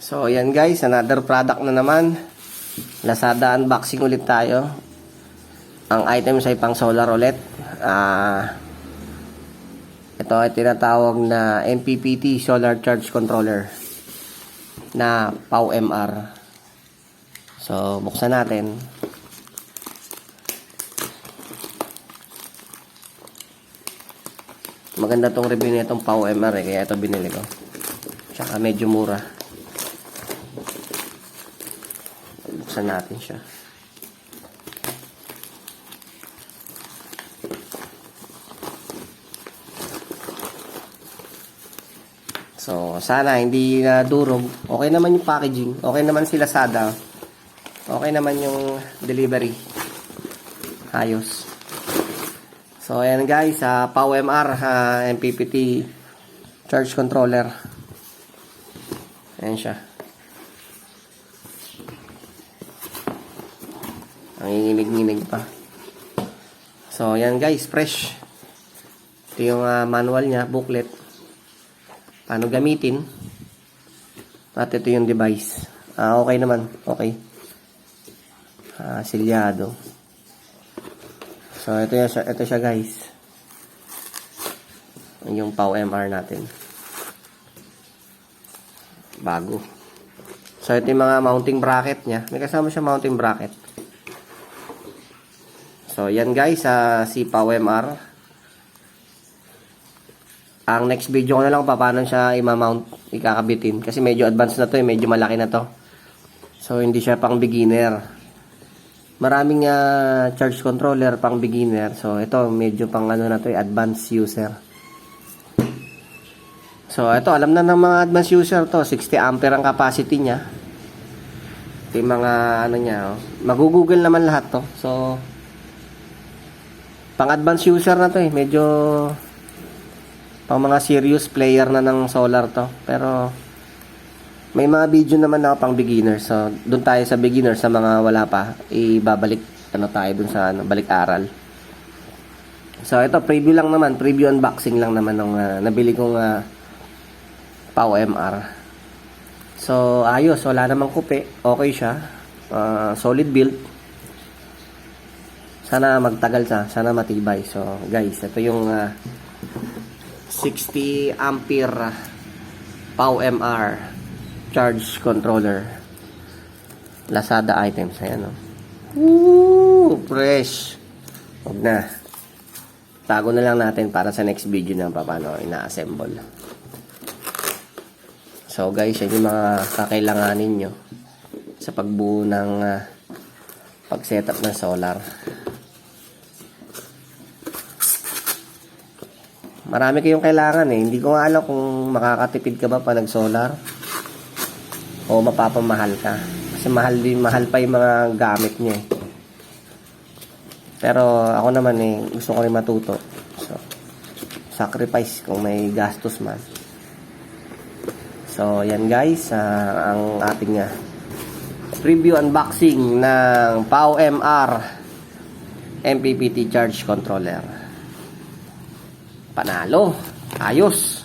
So, ayan guys, another product na naman. Lazada unboxing ulit tayo. Ang items ay pang solar ulit. Ito ay tinatawag na MPPT Solar Charge Controller na POW-MR. So, buksan natin. Maganda tong review nitong POW-MR kaya ito binili ko. Tsaka medyo mura. Buksan natin siya. So, sana hindi na durog. Okay naman yung packaging. Okay naman si Lazada. Okay naman yung delivery. Ayos. So, ayan guys. POW-MR MPPT charge controller. Ayan siya. Ang inginig-nginig pa. So, ayan guys. Fresh. Ito yung manual niya. Booklet. Paano gamitin. At ito yung device. Okay naman. Okay. Silyado. So, ito siya guys. Yung POW-MR natin. Bago. So, ito yung mga mounting bracket niya. May kasama siya mounting bracket. So, yan guys. Si POW-MR. Ang next video ko na lang paano siya i-mount, ikakabitin. Kasi medyo advanced na to eh. Medyo malaki na to. So, hindi siya pang beginner. Maraming charge controller pang beginner. So, ito medyo pang ano na to eh. Advanced user. So, ito alam na ng mga advanced user to. 60 ampere ang capacity niya. Ito yung mga ano niya. Oh. Mag-google naman lahat to. So, pang advanced user na to eh. Medyo pang mga serious player na ng solar to. Pero may mga video naman ako pang beginner. So doon tayo sa beginner, sa mga wala pa, ibabalik ano tayo doon sa balik-aral. So ito preview lang naman, preview unboxing lang naman ng nabili kong POW-MR. So ayos, wala namang kupi. Okay siya. Solid build. Sana magtagal siya, sana matibay. So guys, ito yung 60 ampere POW-MR charge controller. Lazada items. Ayan o. Woo! Fresh. Huwag na. Tago na lang natin para sa next video na paano ina-assemble. So guys, yan yung mga kakailanganin nyo sa pagbuo ng pag-setup ng solar. Marami kayong kailangan eh. Hindi ko nga alam kung makakatipid ka ba pa nag-solar o mapapamahal ka. Kasi mahal pa yung mga gamit niya eh. Pero ako naman eh, gusto ko rin matuto. So, sacrifice kung may gastos man. So, yan guys. Ang ating preview unboxing ng POW-MR MPPT charge controller. Panalo. Ayos.